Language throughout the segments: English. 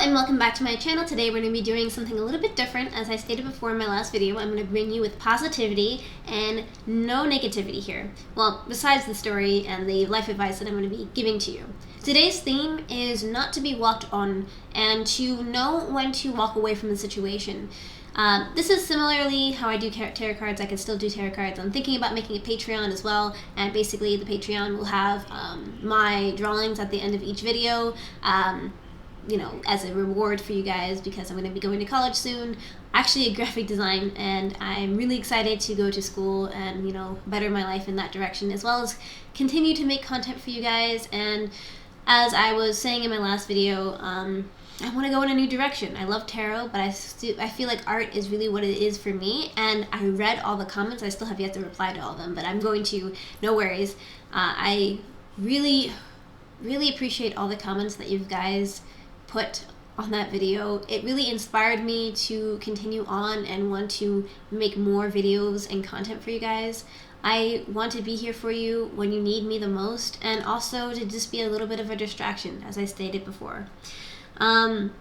and welcome back to my channel. Today we're going to be doing something a little bit different. As I stated before in my last video, I'm going to bring you with positivity and no negativity here. Well, besides the story and the life advice that I'm going to be giving to you. Today's theme is not to be walked on and to know when to walk away from the situation. This is similarly how I do tarot cards. I can still do tarot cards. I'm thinking about making a Patreon as well, and basically the Patreon will have my drawings at the end of each video. You know, as a reward for you guys, because I'm going to be going to college soon, actually a graphic design, and I'm really excited to go to school and, you know, better my life in that direction, as well as continue to make content for you guys. And as I was saying in my last video, I want to go in a new direction. I love tarot, but I feel like art is really what it is for me, and I read all the comments. I still have yet to reply to all of them, but I'm going to, no worries. I really appreciate all the comments that you guys put on that video. It really inspired me to continue on and want to make more videos and content for you guys. I want to be here for you when you need me the most, and also to just be a little bit of a distraction, as I stated before. How I'm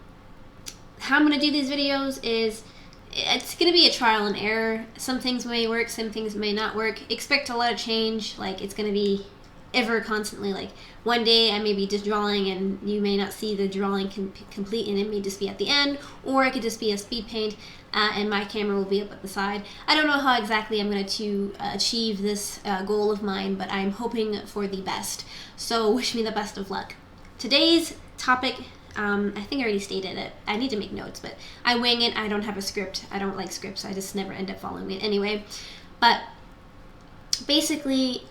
going to do these videos is, it's going to be a trial and error. Some things may work, some things may not work. Expect a lot of change. Like, it's going to be ever constantly, like one day I may be just drawing and you may not see the drawing complete, and it may just be at the end, or it could just be a speed paint and my camera will be up at the side. I don't know how exactly I'm going to achieve this goal of mine, but I'm hoping for the best, so wish me the best of luck. Today's topic, I think I already stated it. I need to make notes, but I wing it. I don't have a script. I don't like scripts. I just never end up following it anyway. But basically,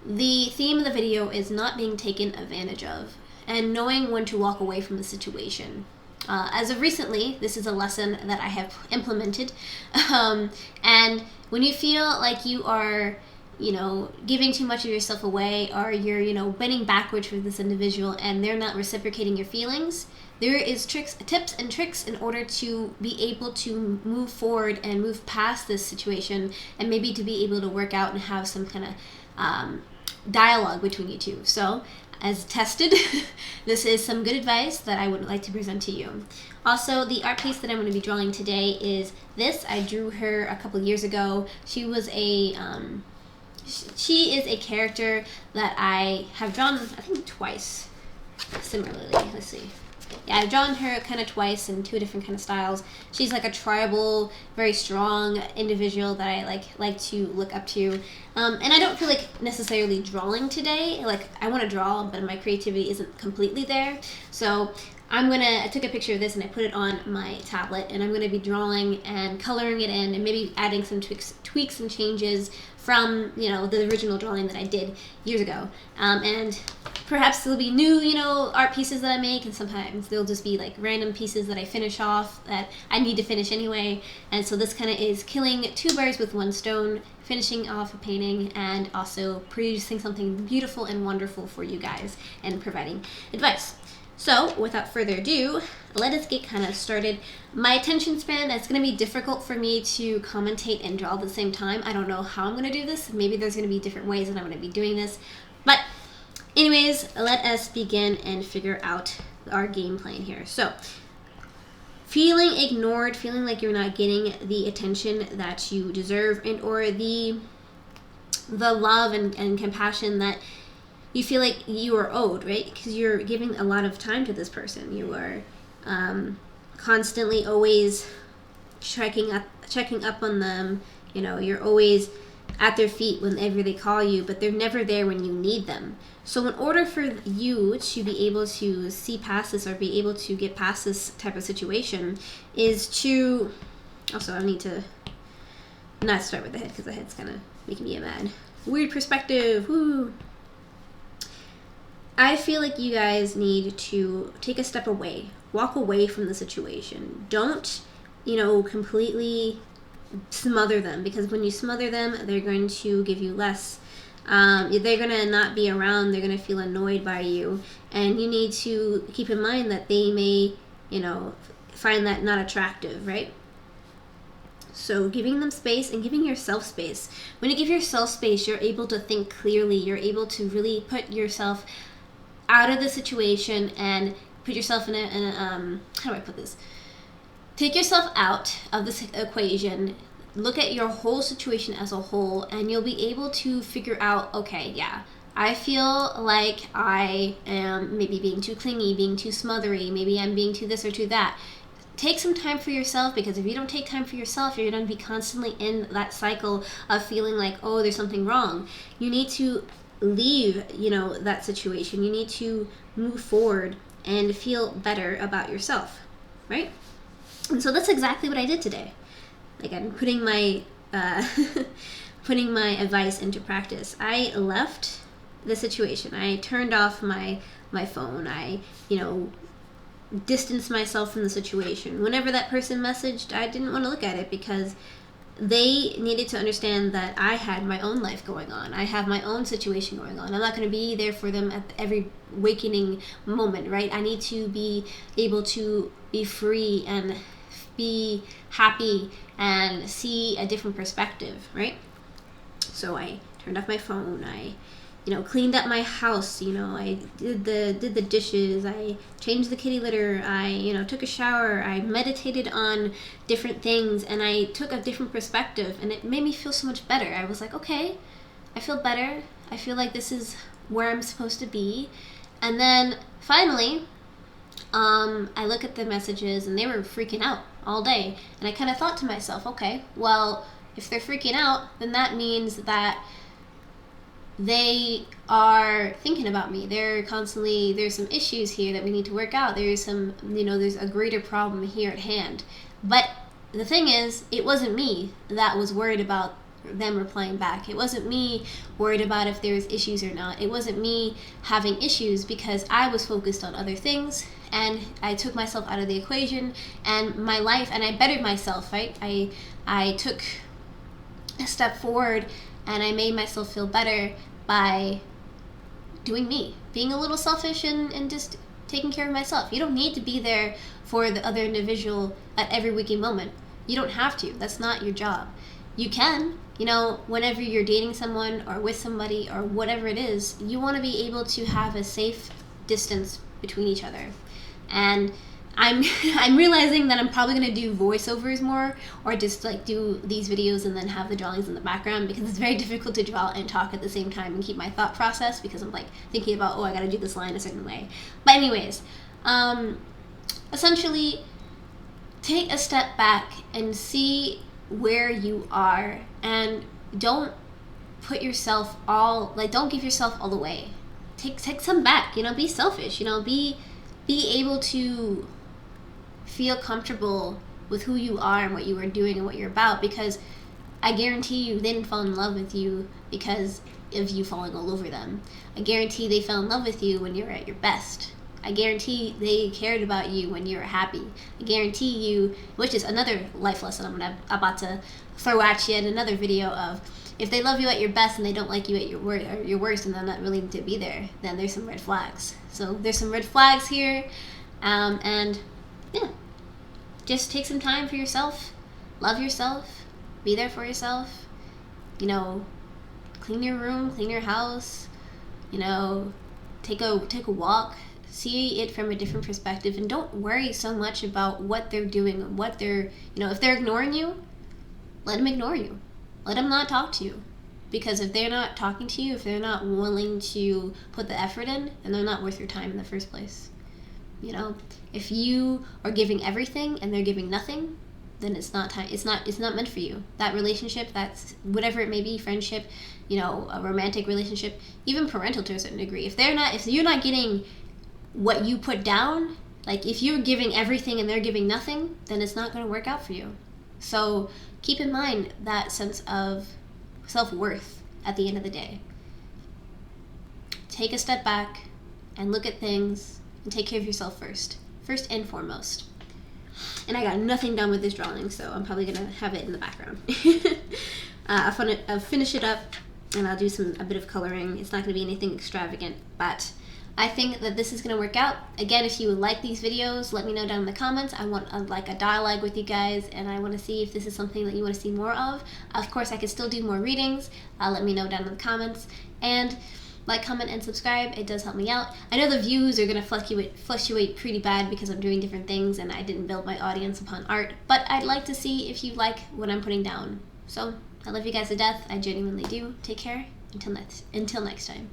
the theme of the video is not being taken advantage of and knowing when to walk away from the situation. As of recently, this is a lesson that I have implemented. And when you feel like you are, you know, giving too much of yourself away, or you're, you know, bending backwards for this individual and they're not reciprocating your feelings, there is tips and tricks in order to be able to move forward and move past this situation, and maybe to be able to work out and have some kind of dialogue between you two. So, as tested, this is some good advice that I would like to present to you. Also, the art piece that I'm going to be drawing today is this. I drew her a couple years ago. She was a she is a character that I have drawn, I think, twice similarly. Let's see. Yeah, I've drawn her kind of twice in two different kind of styles. She's like a tribal, very strong individual that I like to look up to. And I don't feel like necessarily drawing today. Like, I want to draw, but my creativity isn't completely there. So I took a picture of this and I put it on my tablet, and I'm going to be drawing and coloring it in and maybe adding some tweaks and changes from, you know, the original drawing that I did years ago. And perhaps there'll be new, you know, art pieces that I make, and sometimes they'll just be like random pieces that I finish off that I need to finish anyway. And so this kind of is killing two birds with one stone, finishing off a painting and also producing something beautiful and wonderful for you guys and providing advice. So, without further ado, let us get kind of started. My attention span, it's going to be difficult for me to commentate and draw at the same time. I don't know how I'm going to do this. Maybe there's going to be different ways that I'm going to be doing this. But anyways, let us begin and figure out our game plan here. So, feeling ignored, feeling like you're not getting the attention that you deserve, and or the love and compassion that you feel like you are owed, right? Because you're giving a lot of time to this person. You are constantly always checking up on them. You know, you're always at their feet whenever they call you, but they're never there when you need them. So in order for you to be able to see past this, or be able to get past this type of situation, is to... Also, I need to not start with the head, because the head's kind of making me mad. Weird perspective. Woo! I feel like you guys need to take a step away. Walk away from the situation. Don't, you know, completely smother them, because when you smother them, they're going to give you less. They're going to not be around. They're going to feel annoyed by you. And you need to keep in mind that they may, you know, find that not attractive, right? So giving them space and giving yourself space. When you give yourself space, you're able to think clearly. You're able to really put yourself out of the situation and put yourself in how do I put this? Take yourself out of this equation, look at your whole situation as a whole, and you'll be able to figure out, okay, yeah, I feel like I am maybe being too clingy, being too smothery, maybe I'm being too this or too that. Take some time for yourself, because if you don't take time for yourself, you're going to be constantly in that cycle of feeling like, oh, there's something wrong. You need to leave, that situation. You need to move forward and feel better about yourself, right? And so that's exactly what I did today. Like, I'm putting my putting my advice into practice. I left the situation. I turned off my phone. I, distanced myself from the situation. Whenever that person messaged, I didn't want to look at it, because they needed to understand that I had my own life going on. I have my own situation going on. I'm not going to be there for them at every awakening moment, right? I need to be able to be free and be happy and see a different perspective, right? So I turned off my phone. I cleaned up my house. I did the dishes. I changed the kitty litter. I, took a shower. I meditated on different things, and I took a different perspective, and it made me feel so much better. I was like, okay, I feel better. I feel like this is where I'm supposed to be. And then finally, I look at the messages, and they were freaking out all day. And I kind of thought to myself, okay, well, if they're freaking out, then that means that they are thinking about me. There's some issues here that we need to work out. There's there's a greater problem here at hand. But the thing is, it wasn't me that was worried about them replying back. It wasn't me worried about if there's issues or not. It wasn't me having issues, because I was focused on other things, and I took myself out of the equation and my life, and I bettered myself, right? I took a step forward, and I made myself feel better by doing me, being a little selfish and just taking care of myself. You don't need to be there for the other individual at every waking moment. You don't have to. That's not your job. You can, whenever you're dating someone or with somebody or whatever it is, you want to be able to have a safe distance between each other. And I'm realizing that I'm probably going to do voiceovers more, or just like do these videos and then have the drawings in the background, because it's very difficult to draw and talk at the same time and keep my thought process, because I'm like thinking about, I got to do this line a certain way. But anyways, essentially take a step back and see where you are, and don't put yourself don't give yourself all the way. Take some back, be selfish, be able to feel comfortable with who you are and what you are doing and what you're about, because I guarantee you they didn't fall in love with you because of you falling all over them. I guarantee they fell in love with you when you're at your best. I guarantee they cared about you when you were happy. I guarantee you, which is another life lesson I'm about to throw at you in another video of, if they love you at your best and they don't like you at your worst, and they're not willing to be there, then there's some red flags. So there's some red flags here, and yeah, just take some time for yourself, love yourself, be there for yourself, clean your room, clean your house, take a walk, see it from a different perspective, and don't worry so much about what they're doing and what they're, if they're ignoring you, let them ignore you. Let them not talk to you. Because if they're not talking to you, if they're not willing to put the effort in, then they're not worth your time in the first place. If you are giving everything and they're giving nothing, then it's not time. It's not meant for you. That relationship, that's whatever it may be, friendship, a romantic relationship, even parental to a certain degree. If you're not getting what you put down, like if you're giving everything and they're giving nothing, then it's not going to work out for you. So keep in mind that sense of self-worth at the end of the day. Take a step back and look at things and take care of yourself first and foremost. And I got nothing done with this drawing, so I'm probably gonna have it in the background. I'll finish it up and I'll do a bit of coloring. It's not gonna be anything extravagant, but I think that this is going to work out. Again, if you would like these videos, let me know down in the comments. I want a dialogue with you guys, and I want to see if this is something that you want to see more of. Of course, I could still do more readings. Let me know down in the comments. And Like, comment, and subscribe. It does help me out. I know the views are going to fluctuate pretty bad because I'm doing different things and I didn't build my audience upon art, but I'd like to see if you like what I'm putting down. So, I love you guys to death. I genuinely do. Take care. Until next time.